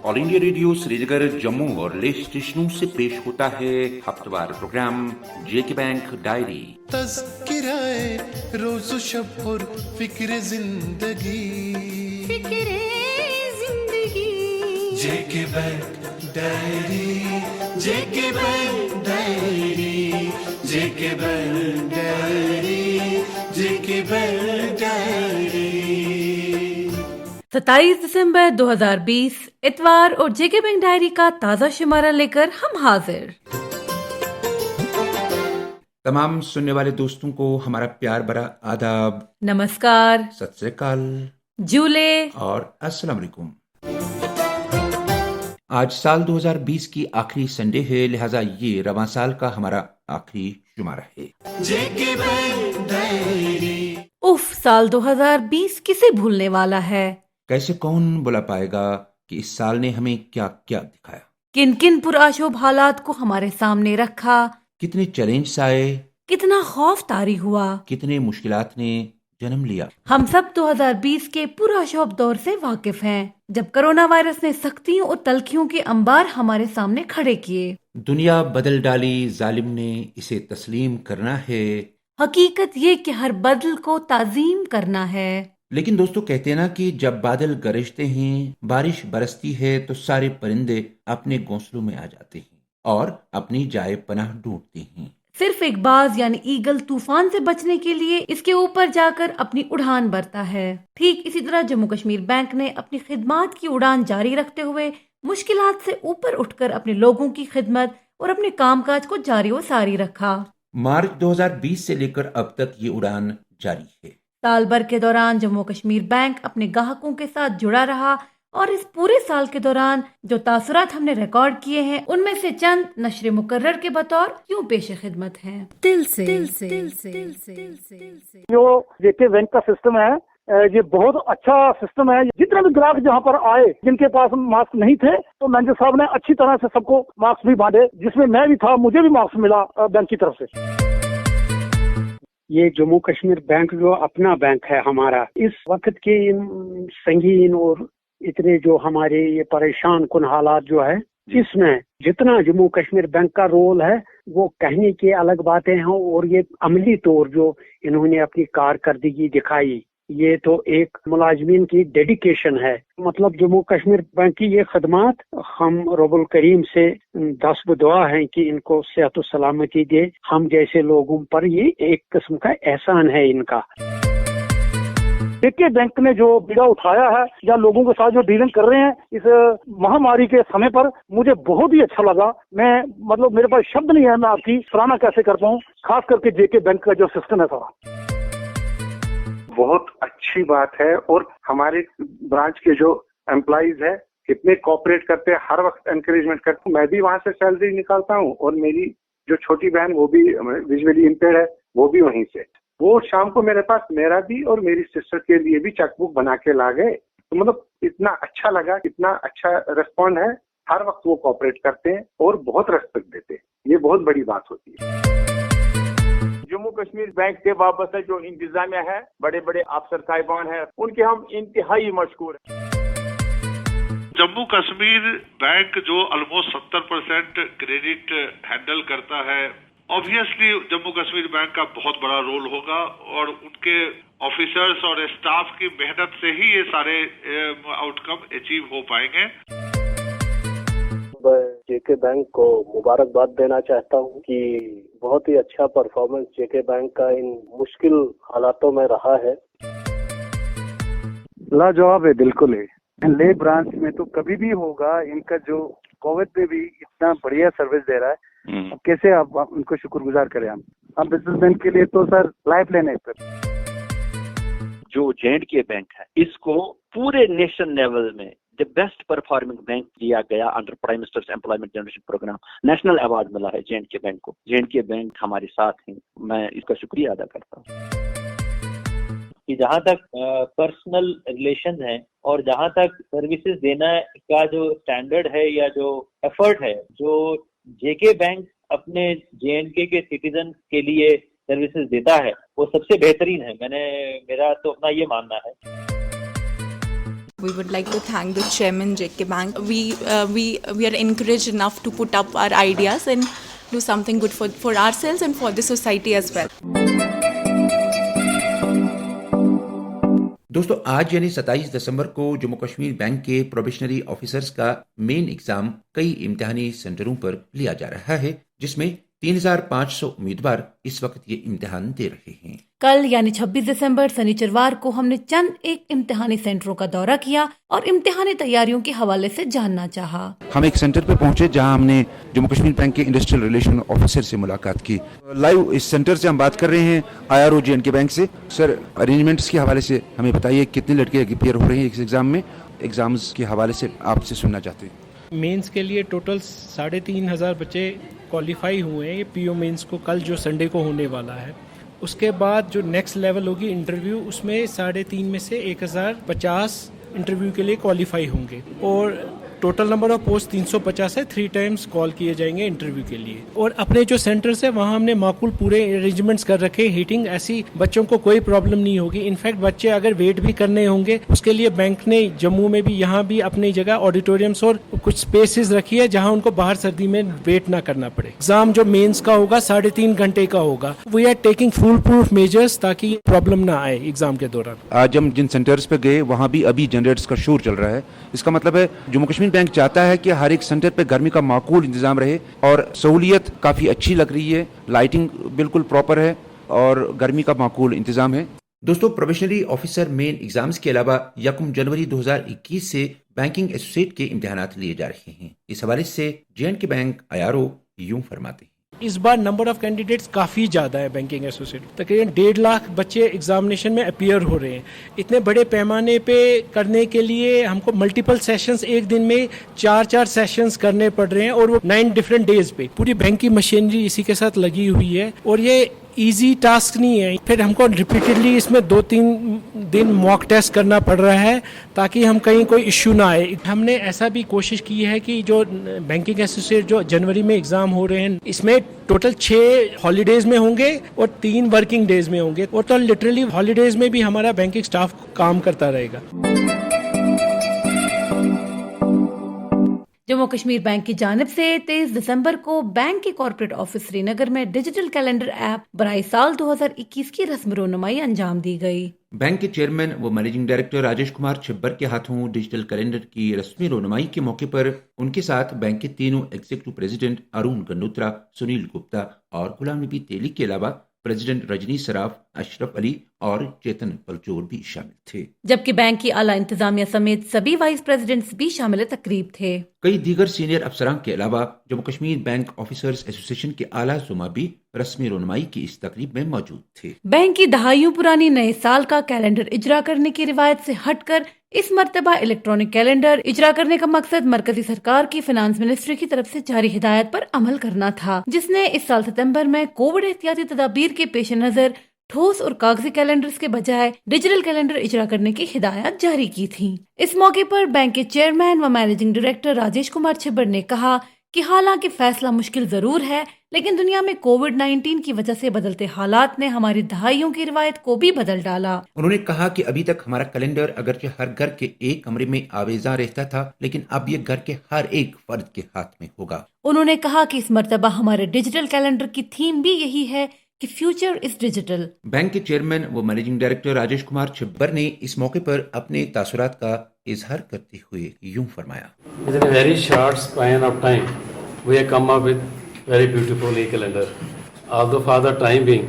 All India radio Srinagar Jammu और ले स्टेशनों से पेश होता है हफ्तेवार प्रोग्राम जेके बैंक डायरी। तज़किराए रोज़ शब और फिक्र जिंदगी जेके बैंक डायरी, जेके बैंक डायरी, जेके बैंक डायरी, जेके बैंक डायरी। 27 दिसंबर 2020 इतवार और जेके बैंक डायरी का ताज़ा शुमारा लेकर हम हाजिर। तमाम सुनने वाले दोस्तों को हमारा प्यार भरा आदाब, नमस्कार, सत श्री अकाल, जूले और अस्सलाम वालेकुम। आज साल 2020 की आखिरी संडे है, लिहाजा ये रवां साल का हमारा आखिरी शुमारा है। जेके बैंक डायरी। उफ, साल 2020 किसे भूलने वाला है। कैसे कौन बुला पाएगा कि इस साल ने हमें क्या क्या दिखाया, किन किन पुरआशोब हालात को हमारे सामने रखा, कितने चैलेंज आए, कितना खौफ तारी हुआ, कितने मुश्किलात ने जन्म लिया। हम सब 2020 के पुरआशोब दौर से वाकिफ हैं, जब कोरोना वायरस ने सख्तियों और तलखियों के अंबार हमारे सामने खड़े किए। दुनिया बदल डाली, जालिम ने इसे तस्लीम करना है। हकीकत ये कि हर बदल को ताजीम करना है। लेकिन दोस्तों, कहते हैं ना कि जब बादल गरजते हैं, बारिश बरसती है, तो सारे परिंदे अपने घोंसलों में आ जाते हैं और अपनी जाए पनाह ढूंढते हैं। सिर्फ एक बाज यानी ईगल तूफान से बचने के लिए इसके ऊपर जाकर अपनी उड़ान भरता है। ठीक इसी तरह जम्मू कश्मीर बैंक ने अपनी खिदमात की उड़ान जारी रखते हुए मुश्किलात से ऊपर उठकर अपने लोगों की खिदमत और अपने कामकाज को जारी व सारी रखा। मार्च 2020 से लेकर अब तक ये उड़ान जारी है। साल भर के दौरान जम्मू कश्मीर बैंक अपने ग्राहकों के साथ जुड़ा रहा और इस पूरे साल के दौरान जो तासुरात हमने रिकॉर्ड किए हैं, उनमें से चंद नश्र मुकर्रर के बतौर यूं पेश खिदमत हैं। दिल से जो जेके बैंक का सिस्टम है, ये बहुत अच्छा सिस्टम है। जितने भी ग्राहक जहाँ पर आए जिनके पास मास्क नहीं थे, तो मैनेजर साहब ने अच्छी तरह से सबको मास्क भी बांटे, जिसमें मैं भी था, मुझे भी मास्क मिला बैंक की तरफ से। ये जम्मू कश्मीर बैंक जो अपना बैंक है हमारा, इस वक्त के इन संगीन और इतने जो हमारे ये परेशान कुन हालात जो है, इसमें जितना जम्मू कश्मीर बैंक का रोल है वो कहने की अलग बातें हैं, और ये अमली तौर जो इन्होंने अपनी कारकर्दगी दिखाई, ये तो एक मुलाजमीन की डेडिकेशन है। मतलब जम्मू कश्मीर बैंक की ये खदमात हम रब्बुल करीम से दस्त दुआ है कि इनको सेहत और सलामती दे। हम जैसे लोगों पर ये एक किस्म का एहसान है इनका। जेके बैंक ने जो बीड़ा उठाया है या लोगों के साथ जो डीलिंग कर रहे हैं इस महामारी के समय पर, मुझे बहुत ही अच्छा लगा। मैं मतलब मेरे पास शब्द नहीं है, मैं आपकी सराहना कैसे कर पाऊँ, खास करके जेके बैंक का जो सिस्टम है सारा। बहुत अच्छी बात है। और हमारे ब्रांच के जो एम्प्लॉइज है कितने कोऑपरेट करते हैं, हर वक्त एनकरेजमेंट करते हैं। मैं भी वहां से सैलरी निकालता हूँ और मेरी जो छोटी बहन वो भी विजुअली इम्पेयर्ड है, वो भी वहीं से, वो शाम को मेरे पास मेरा भी और मेरी सिस्टर के लिए भी चेकबुक बना के ला गए। तो मतलब इतना अच्छा लगा, इतना अच्छा रेस्पॉन्ड है। हर वक्त वो कोऑपरेट करते हैं और बहुत रेस्पेक्ट देते हैं। ये बहुत बड़ी बात होती है। जम्मू कश्मीर बैंक से वाबस्ता जो इंतजामिया है, बड़े बड़े अफसर साहिबान हैं, उनके हम इंतहाई मशकूर हैं। जम्मू कश्मीर बैंक जो ऑलमोस्ट 70% क्रेडिट हैंडल करता है, ऑब्वियसली जम्मू कश्मीर बैंक का बहुत बड़ा रोल होगा और उनके ऑफिसर्स और स्टाफ की मेहनत से ही ये सारे आउटकम अचीव हो पाएंगे। जेके बैंक को मुबारकबाद देना चाहता हूँ कि बहुत ही अच्छा परफॉर्मेंस जेके बैंक का इन मुश्किल हालातों में रहा है। लाजवाब है, बिल्कुल है। ले ब्रांच में तो कभी भी होगा, इनका जो कोविड में भी इतना बढ़िया सर्विस दे रहा है, कैसे आप उनको शुक्रगुजार करें। हम बिजनेसमैन के लिए तो सर लाइफ लाइन है। जो जे&के बैंक है, इसको पूरे नेशन लेवल में द बेस्ट परफॉर्मिंग बैंक दिया गया under prime minister's employment generation programme. National award मिला है जे&के बैंक को। जे&के बैंक हमारे साथ हैं, मैं इसका शुक्रिया अदा करता हूँ। कि जहाँ तक पर्सनल रिलेशन है और जहाँ तक सर्विसेज देना का जो स्टैंडर्ड है या जो एफर्ट है, जो जेके बैंक अपने जे&के के सिटीजन के लिए सर्विसेज देता है, वो सबसे बेहतरीन है। मेरा तो अपना ये मानना है। We would like to thank the chairman JK Bank. We are encouraged enough to put up our ideas and do something good for ourselves and for the society as well. दोस्तों, आज यानी 27 दिसंबर को जम्मू कश्मीर बैंक के probationary officers का main exam कई इम्तिहानी सेंटरों पर लिया जा रहा है, जिसमें 3500 उम्मीदवार इस वक्त ये इम्तिहान दे रहे हैं। कल यानी 26 दिसंबर शनिचरवार को हमने चंद एक इम्तिहानी सेंटरों का दौरा किया और इम्तिहानी तैयारियों के हवाले से जानना चाहा। हम एक सेंटर पे पहुंचे जहां हमने जम्मू कश्मीर बैंक के इंडस्ट्रियल रिलेशन ऑफिसर से मुलाकात की। लाइव इस सेंटर से हम बात कर रहे हैं IRO JNK बैंक से। सर, अरेंजमेंट्स के हवाले से हमें बताइए, कितने लड़के अपियर हो रहे हैं इस एग्जाम में? एग्जाम्स के हवाले से आपसे सुनना चाहते हैं। मेंस के लिए टोटल 3500 बच्चे क्वालिफाई हुए हैं। ये PO मेंस को कल जो संडे को होने वाला है, उसके बाद जो नेक्स्ट लेवल होगी इंटरव्यू, उसमें 3.5 में से 1050 इंटरव्यू के लिए क्वालिफाई होंगे और टोटल नंबर ऑफ पोस्ट 350 है। 3 टाइम्स कॉल किए जाएंगे इंटरव्यू के लिए। और अपने जो सेंटर्स है वहाँ हमने माकूल पूरे अरेंजमेंट्स कर रखे। हीटिंग, ऐसी बच्चों को कोई प्रॉब्लम नहीं होगी। इनफैक्ट बच्चे अगर वेट भी करने होंगे, उसके लिए बैंक ने जम्मू में भी यहाँ भी अपनी जगह ऑडिटोरियम्स और कुछ स्पेसेस रखी है जहाँ उनको बाहर सर्दी में वेट ना करना पड़े। एग्जाम जो मेंस का होगा 3.5 घंटे का होगा। We are taking foolproof measures ताकि प्रॉब्लम ना आए एग्जाम के दौरान। आज हम जिन सेंटर्स पे गए वहाँ भी अभी जनरेटर्स का शोर चल रहा है। इसका मतलब है जम्मू कश्मीर बैंक चाहता है कि हर एक सेंटर पे गर्मी का माकूल इंतजाम रहे और सहूलियत काफ़ी अच्छी लग रही है। लाइटिंग बिल्कुल प्रॉपर है और गर्मी का माकूल इंतजाम है। दोस्तों, प्रोबेशनरी ऑफिसर मेन एग्जाम्स के अलावा 1 जनवरी 2021 से बैंकिंग एसोसिएट के इम्तिहानात लिए जा रहे हैं। इस हवाले से JNK बैंक IRO यूं फरमाते हैं। इस बार नंबर ऑफ कैंडिडेट्स काफ़ी ज़्यादा है बैंकिंग एसोसिएट। तकरीबन 1.5 लाख बच्चे एग्जामिनेशन में अपीयर हो रहे हैं। इतने बड़े पैमाने पे करने के लिए हमको मल्टीपल सेशंस, एक दिन में 4 सेशंस करने पड़ रहे हैं और वो 9 डिफरेंट डेज पे। पूरी बैंक की मशीनरी इसी के साथ लगी हुई है और ये इजी टास्क नहीं है। फिर हमको रिपीटेडली इसमें 2-3 दिन मॉक टेस्ट करना पड़ रहा है ताकि हम कहीं कोई इश्यू ना आए। हमने ऐसा भी कोशिश की है कि जो बैंकिंग एसोसिएट जो जनवरी में एग्जाम हो रहे हैं, इसमें टोटल 6 हॉलीडेज में होंगे और 3 वर्किंग डेज में होंगे और तो लिटरली हॉलीडेज में भी हमारा बैंकिंग स्टाफ काम करता रहेगा। जम्मू कश्मीर बैंक की जानिब से 23 दिसंबर को बैंक के कॉर्पोरेट ऑफिस श्रीनगर में डिजिटल कैलेंडर ऐप बराए साल 2021 की रस्म रोनुमाई अंजाम दी गई। बैंक के चेयरमैन व मैनेजिंग डायरेक्टर राजेश कुमार छिब्बर के हाथों डिजिटल कैलेंडर की रस्मी रोनुमाई के मौके पर उनके साथ बैंक के तीनों एग्जीक्यूटिव प्रेसिडेंट अरुण गन्नोत्रा, सुनील गुप्ता और गुलाम नबी तेली के अलावा प्रेसिडेंट रजनी सराफ, अशरफ अली और चेतन पलचोर भी शामिल थे। जबकि बैंक की आला इंतजामिया समेत सभी वाइस प्रेसिडेंट्स भी शामिल तकरीब थे। कई दीगर सीनियर अफसरान के अलावा Jammu Kashmir bank officers association के आला जुमा भी रस्मी रोनुमाई की इस तकरीब में मौजूद थे। बैंक की दहाइयों पुरानी नए साल का कैलेंडर इजरा करने की रिवायत से हटकर इस मर्तबा इलेक्ट्रॉनिक कैलेंडर इजरा करने का मकसद मरकजी सरकार की फाइनेंस मिनिस्ट्री की तरफ से जारी हिदायत पर अमल करना था, जिसने इस साल सितंबर में कोविड एहतियाती तदाबीर के पेश नजर ठोस और कागजी कैलेंडर्स के बजाय डिजिटल कैलेंडर इजरा करने की हिदायत जारी की थी। इस मौके पर बैंक के चेयरमैन व मैनेजिंग डायरेक्टर राजेश कुमार छिब्बर ने कहा कि हालांकि फैसला मुश्किल जरूर है, लेकिन दुनिया में कोविड-19 की वजह से बदलते हालात ने हमारी दहाइयों की रिवायत को भी बदल डाला। उन्होंने कहा कि अभी तक हमारा कैलेंडर अगरचे हर घर के एक कमरे में आवेजा रहता था, लेकिन अब ये घर के हर एक फर्द के हाथ में होगा। उन्होंने कहा कि इस मर्तबा हमारे डिजिटल कैलेंडर की थीम भी यही है कि फ्यूचर इज डिजिटल। बैंक के चेयरमैन व मैनेजिंग डायरेक्टर राजेश कुमार छिब्बर ने इस मौके पर अपने तासुरात का इजहार करते हुए यूं फरमाया। Within a very short span of time, we have come up with very beautiful e-calendar. Although for the time being,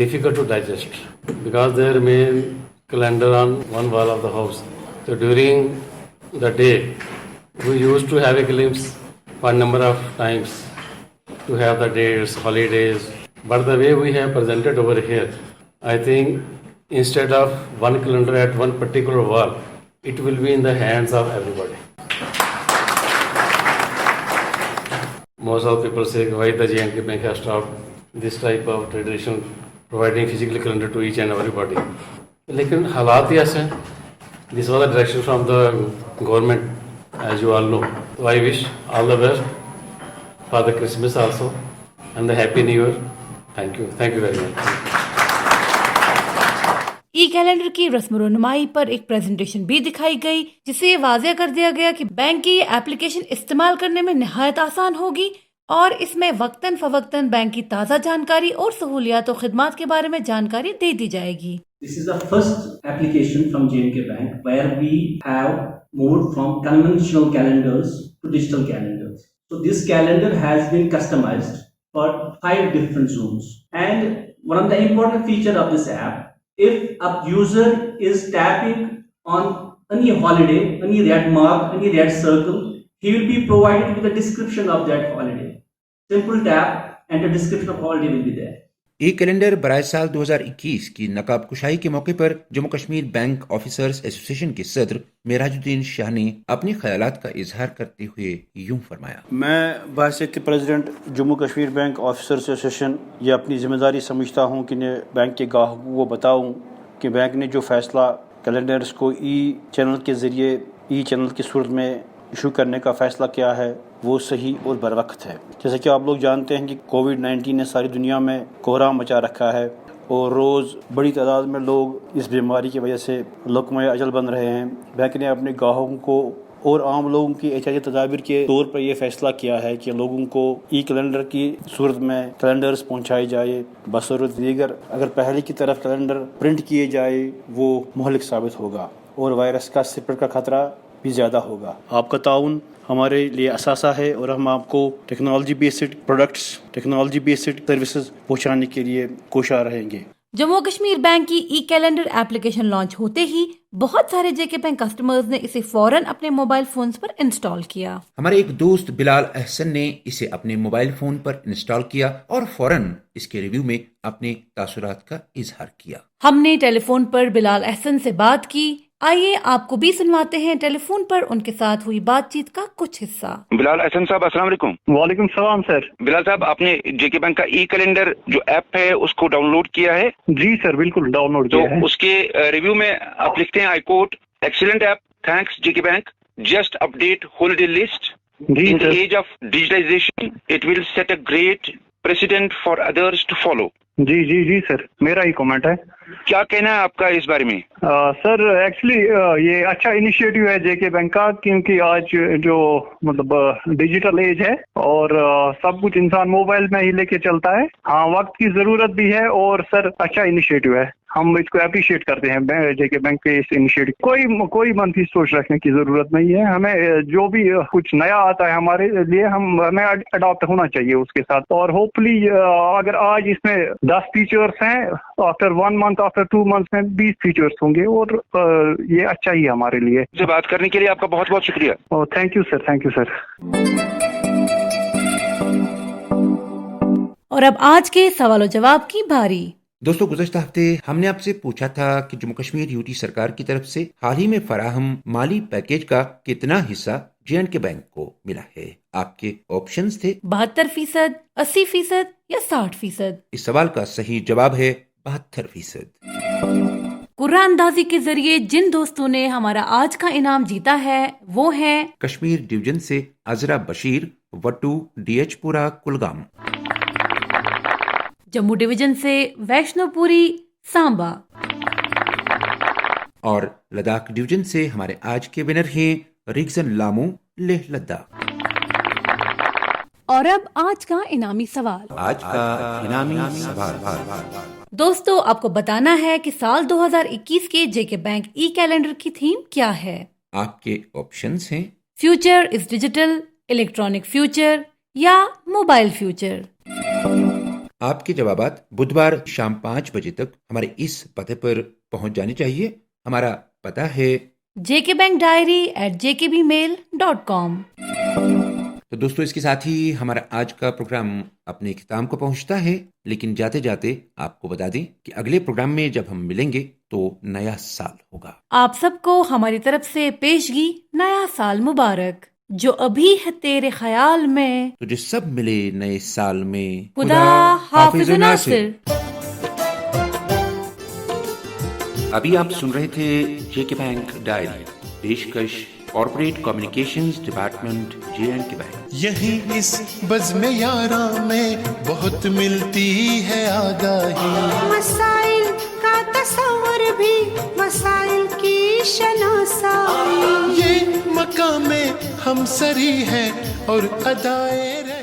difficult to digest because there remain calendar on one wall of the house. So during the day, we used to have a glimpse for a number of times to have the dates, holidays. But the way we have presented over here, I think instead of one calendar at one particular wall, it will be in the hands of everybody. Most of the people say why the JNK Bank has stopped this type of tradition, providing physical calendar to each and everybody. लेकिन हालात ही ऐसे हैं. This was the direction from the government, as you all know. So I wish all the best for the Christmas also and the Happy New Year. Thank you very much. E calendar کی رسم و رونمائی پر ایک presentation بھی دکھائی گئی جسے یہ واضح کر دیا گیا کہ بینک کی یہ ایپلیکیشن استعمال کرنے میں نہایت آسان ہوگی اور اس میں وقتاً فوقتاً بینک کی تازہ جانکاری اور سہولیات و خدمات کے بارے میں جانکاری دے دی جائے گی. This is the first application from J&K Bank where we have moved from conventional calendars to digital calendars. So this calendar has been customized for 5 different zones. And one of the important feature of this app, if a user is tapping on any holiday, any red mark, any red circle, he will be provided with a description of that holiday. Simple tap and the description of holiday will be there. E calendar برائے سال 2021 کی نقاب کشائی کے موقع پر Jammu Kashmir bank officers ایسوسی ایشن کے صدر معراج الدین شاہ نے اپنے خیالات کا اظہار کرتے ہوئے یوں فرمایا. میں بحیثیت president Jammu Kashmir bank officers ایسوسی ایشن یہ اپنی ذمہ داری سمجھتا ہوں کہ بینک کے گاہکوں کو بتاؤں کہ بینک نے جو فیصلہ کیلنڈرز کو ای چینل کے ذریعے ای چینل کی صورت میں ایشو کرنے کا فیصلہ کیا ہے وہ صحیح اور بروقت ہے. جیسا کہ آپ لوگ جانتے ہیں کہ کووڈ-19 نے ساری دنیا میں کوہرام مچا رکھا ہے اور روز بڑی تعداد میں لوگ اس بیماری کی وجہ سے لقمۂ اجل بن رہے ہیں. بینک نے اپنے گاہکوں کو اور عام لوگوں کی احتیاطی تدابیر کے طور پر یہ فیصلہ کیا ہے کہ لوگوں کو ای کیلنڈر کی صورت میں کیلنڈرز پہنچائی جائے بصورت دیگر اگر پہلے کی طرف کیلنڈر پرنٹ کیے جائے وہ مہلک ثابت ہوگا اور وائرس کا اسپریڈ کا خطرہ بھی زیادہ ہوگا. آپ کا تعاون ہمارے لیے اثاثہ ہے اور ہم آپ کو technology based products technology based services پہنچانے کے لیے کوشاں رہیں گے. جموں کشمیر بینک کی ای کیلنڈر ایپلیکیشن لانچ ہوتے ہی بہت سارے جے کے بینک کسٹمرز نے اسے فوراً اپنے موبائل فونز پر انسٹال کیا. ہمارے ایک دوست بلال احسن نے اسے اپنے موبائل فون پر انسٹال کیا اور فوراً اس کے ریویو میں اپنے تاثرات کا اظہار کیا. ہم نے ٹیلی فون پر بلال احسن سے بات کی. آئیے آپ کو بھی سنواتے ہیں ٹیلی فون پر ان کے ساتھ ہوئی بات چیت کا کچھ حصہ. بلال احسن صاحب السلام علیکم. وعلیکم السلام سر. بلال صاحب آپ نے جے کے بینک کا ای کیلنڈر جو ایپ ہے اس کو ڈاؤن لوڈ کیا ہے؟ جی سر بالکل ڈاؤن لوڈ کیا ہے. تو اس کے ریویو میں آپ لکھتے ہیں I quote excellent app thanks J K bank just update holiday list in the age of digitization it will set a great precedent for others to follow. جی جی جی سر میرا ہی کمنٹ ہے. کیا کہنا ہے آپ کا اس بارے میں؟ سر ایکچولی یہ اچھا انیشیٹو ہے جے کے بینک کا کیونکہ آج جو مطلب ڈیجیٹل ایج ہے اور سب کچھ انسان موبائل میں ہی لے کے چلتا ہے. ہاں وقت کی ضرورت بھی ہے اور سر اچھا انیشیٹو ہے. ہم اس کو اپریشیٹ کرتے ہیں جے کے بینک کے اس انیشیٹو. کوئی منفی سوچ رکھنے کی ضرورت نہیں ہے. ہمیں جو بھی کچھ نیا آتا ہے ہمارے لیے ہمیں اڈاپٹ ہونا چاہیے اس کے ساتھ. اور ہوپ فلی اگر آج اس میں 10 فیچرز ہیں آفٹر 1 منتھ آفٹر 2 منتھ میں 20 فیچرز ہوں گے اور یہ اچھا ہی ہے ہمارے لیے. سے بات کرنے کے لیے آپ کا بہت بہت شکریہ. Thank you sir. Thank you sir. اور اب آج کے سوال و جواب کی باری. دوستو گزشتہ ہفتے ہم نے آپ سے پوچھا تھا کہ جموں کشمیر یوٹی سرکار کی طرف سے حال ہی میں فراہم مالی پیکیج کا کتنا حصہ J&K بینک کو ملا ہے. آپ کے آپشنز تھے 72%, 80% یا 60%. اس سوال کا صحیح جواب ہے 72%. قرعہ اندازی کے ذریعے جن دوستوں نے ہمارا آج کا انعام جیتا ہے وہ ہیں کشمیر ڈویژن سے عذرا بشیر وٹو DH پورا کلگام, جموں ڈویژن سے ویشنو پوری سامبا, اور لداخ ڈویژن سے ہمارے آج کے ونر ہیں ریگزن لامو لیہ لداخ. اور اب آج کا انعامی سوال. آج کا انعامی سوال دوستو آپ کو بتانا ہے کہ سال 2021 کے جے کے بینک ای کیلنڈر کی تھیم کیا ہے. آپ کے آپشنز ہیں future is digital, electronic future یا موبائل فیوچر. آپ کے جوابات بدھوار شام 5 بجے تک ہمارے اس پتے پر پہنچ جانے چاہیے. ہمارا پتہ ہے jkbankdiary@jkbmail.com. تو دوستو اس کے ساتھ ہی ہمارا آج کا پروگرام اپنے اختتام کو پہنچتا ہے, لیکن جاتے جاتے آپ کو بتا دیں کہ اگلے پروگرام میں جب ہم ملیں گے تو نیا سال ہوگا. آپ سب کو ہماری طرف سے پیشگی نیا سال مبارک. جو ابھی ہے تیرے خیال میں تجھے سب ملے نئے سال میں. خدا حافظ ناصر. ابھی آپ سن رہے تھے J&K بینک ڈائری, پیشکش corporate communications department J&K bank. یہی اس بزم یاراں میں بہت ملتی ہے آگاہی, مسائل کا تصور भी वसाइल की शनासाई, ये मकाम हमसरी है और अदाए